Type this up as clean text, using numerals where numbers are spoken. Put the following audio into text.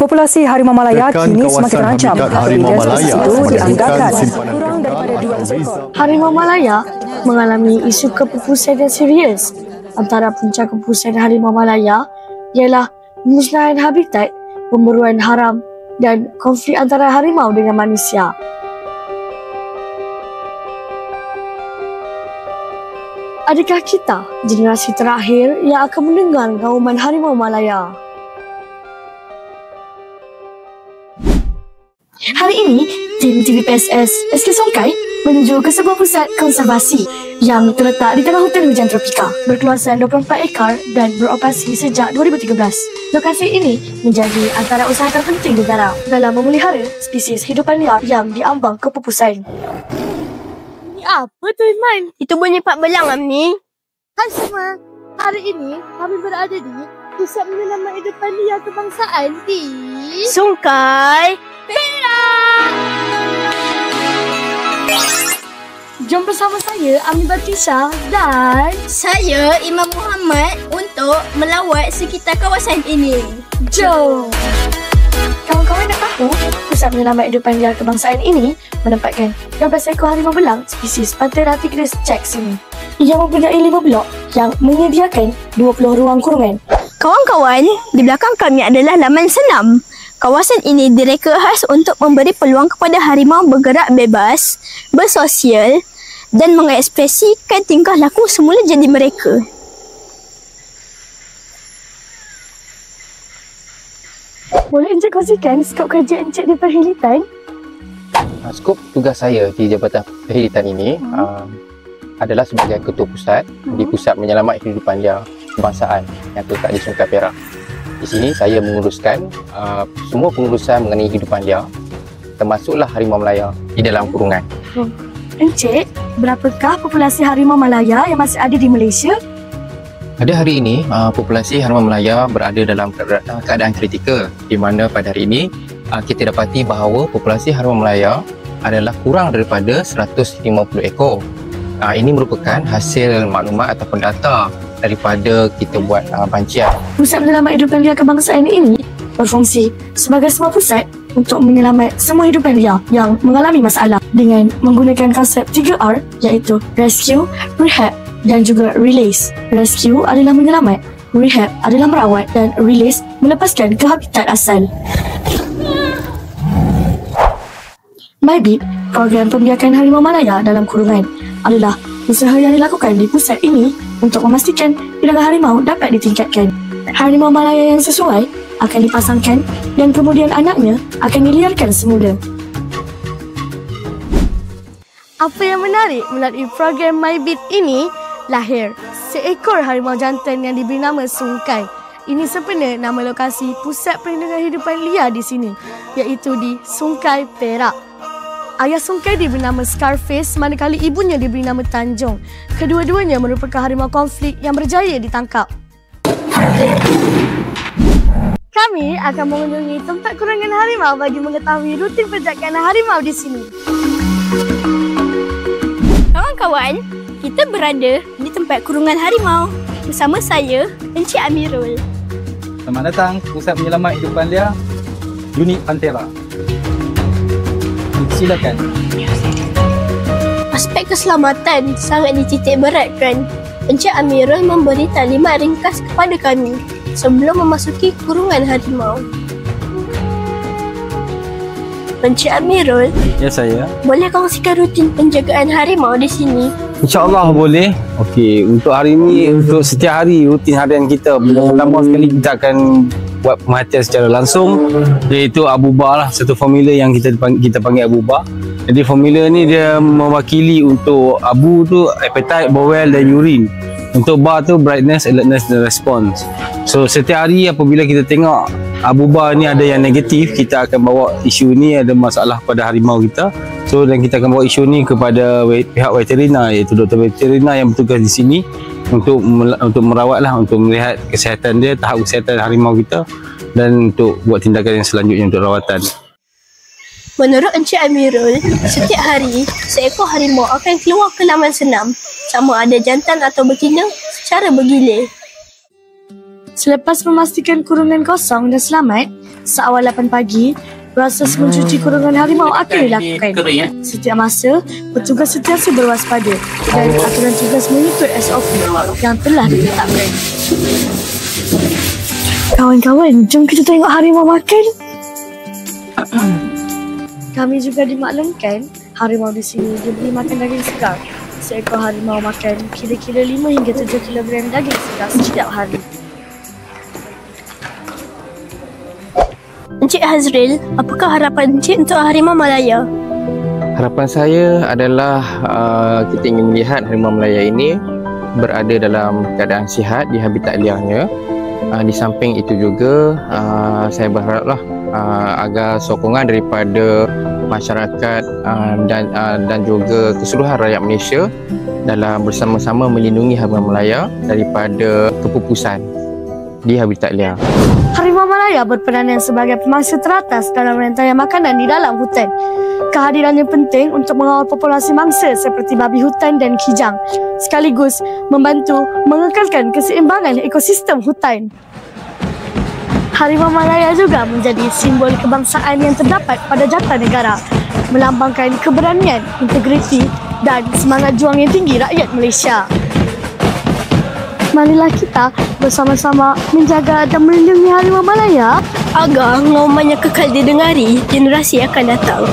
Populasi harimau Malaya kini semakin terancam. Harimau Malaya itu dianggarkan kurang daripada 2 ekor. Harimau Malaya mengalami isu kepupusan yang serius. Antara punca kepupusan harimau Malaya ialah musnahan habitat, pemburuan haram dan konflik antara harimau dengan manusia. Adakah kita generasi terakhir yang akan mendengar gauman harimau Malaya? Hari ini, tim TVPSS SK Songkai menuju ke sebuah pusat konservasi yang terletak di tengah hutan hujan tropika berkeluasan 24 ekar dan beroperasi sejak 2013. Lokasi ini menjadi antara usaha terpenting negara dalam memelihara spesies hidupan liar yang diambang kepupusan. Ini apa tu, Iman? Itu bunyi pak belang, Amni. Hai semua, hari ini kami berada di Pusat Penyelamat Hidupan Liar Kebangsaan di Sungkai Perak. Jom bersama saya, Ami Batisha dan Saya, Imam Muhammad, untuk melawat sekitar kawasan ini. Jom! Kawan-kawan nak tahu, Pusat Penyelamat Hidupan Liar Kebangsaan ini menempatkan 12 ekor harimau belang spesies Panthera tigris Jax ini. Ia mempunyai 5 blok yang menyediakan 20 ruang kurungan. Kawan-kawan, di belakang kami adalah laman senam. Kawasan ini direka khas untuk memberi peluang kepada harimau bergerak bebas, bersosial dan mengekspresikan tingkah laku semula jadi mereka. Boleh Encik kongsikan skop kerja Encik di perkhidmatan? Skop tugas saya di Jabatan Perkhidmatan ini adalah sebagai Ketua Pusat di Pusat Menyelamat Hidupan Liar Kebangsaan yang terletak di Sungkai Perak. Di sini saya menguruskan semua pengurusan mengenai hidupan liar, termasuklah harimau Malaya di dalam kurungan. Encik, berapakah populasi harimau Malaya yang masih ada di Malaysia? Pada hari ini, populasi harimau Malaya berada dalam keadaan kritikal, di mana pada hari ini kita dapati bahawa populasi harimau Malaya adalah kurang daripada 150 ekor. Ini merupakan hasil maklumat ataupun data daripada kita buat pancian. Pusat Penyelamat Hidupan Liar Kebangsaan ini berfungsi sebagai sebuah pusat untuk menyelamat semua hidupan liar yang mengalami masalah dengan menggunakan konsep 3R, iaitu Rescue, Rehab dan juga Release. Rescue adalah menyelamat, Rehab adalah merawat dan Release melepaskan ke habitat asal. MyBeat, program pembiakan harimau Malaya dalam kurungan, adalah usaha yang dilakukan di pusat ini untuk memastikan bilangan harimau dapat ditingkatkan. Harimau Malaya yang sesuai akan dipasangkan dan kemudian anaknya akan diliarkan semula. Apa yang menarik melalui program MyBeat ini, lahir seekor harimau jantan yang diberi nama Sungkai. Ini sempena nama lokasi Pusat Perlindungan Hidupan Liar di sini, iaitu di Sungkai Perak. Ayah Sungkai diberi nama Scarface, manakala ibunya diberi nama Tanjung. Kedua-duanya merupakan harimau konflik yang berjaya ditangkap. Kami akan mengunjungi tempat kurungan harimau bagi mengetahui rutin penjagaan harimau di sini. Kawan-kawan, kita berada di tempat kurungan harimau bersama saya, Encik Amirul. Selamat datang Pusat Penyelamat Hidupan Liar Unit Panthera. Silakan. Aspek keselamatan sangat dititik beratkan. Encik Amirul memberi taklimat ringkas kepada kami sebelum memasuki kurungan harimau. Encik Amirul, Ya, saya. boleh kongsikan rutin penjagaan harimau di sini? InsyaAllah boleh. Okey, untuk hari ini, untuk setiap hari rutin harian kita, pertama sekali kita akan buat pemerhatian secara langsung, iaitu Abu-Ba lah, satu formula yang kita panggil Abu-Ba. Jadi formula ni dia mewakili untuk Abu tu appetite, bowel dan urine. Untuk Ba tu brightness, alertness dan response. So setiap hari apabila kita tengok Abu-Ba ni ada yang negatif, kita akan bawa isu ni ada masalah pada harimau kita. So dan kita akan bawa isu ni kepada pihak veteriner, iaitu doktor veteriner yang bertugas di sini untuk merawatlah, untuk melihat kesihatan dia, tahap kesihatan harimau kita dan untuk buat tindakan yang selanjutnya untuk rawatan. Menurut Encik Amirul, setiap hari seekor harimau akan keluar ke laman senam, sama ada jantan atau betina, secara bergilir. Selepas memastikan kurungan kosong dan selamat, Seawal 8 pagi, proses mencuci kurungan harimau akan dilakukan. Setiap masa, petugas sentiasa berwaspada dan aturan tugas mengikut SOP yang telah ditetapkan. Kawan-kawan, jom kita tengok harimau makan. Kami juga dimaklumkan harimau di sini diberi makan daging segar. Seekor harimau makan kira-kira 5 hingga 7 kilogram daging segar setiap hari. Encik Hazril, apakah harapan Encik untuk Harimau Malaya? Harapan saya adalah kita ingin melihat harimau Malaya ini berada dalam keadaan sihat di habitat liarnya. Di samping itu juga saya berharaplah agar sokongan daripada masyarakat dan juga keseluruhan rakyat Malaysia dalam bersama-sama melindungi harimau Malaya daripada kepupusan di habitat liar. Harimau Malaya berperanan sebagai pemangsa teratas dalam rantaian makanan di dalam hutan. Kehadirannya penting untuk mengawal populasi mangsa seperti babi hutan dan kijang, sekaligus membantu mengekalkan keseimbangan ekosistem hutan. Harimau Malaya juga menjadi simbol kebangsaan yang terdapat pada jata negara, melambangkan keberanian, integriti dan semangat juang yang tinggi rakyat Malaysia. Marilah kita bersama-sama menjaga dan melindungi harimau Malaya Agar ngomongnya kekal didengari generasi akan datang.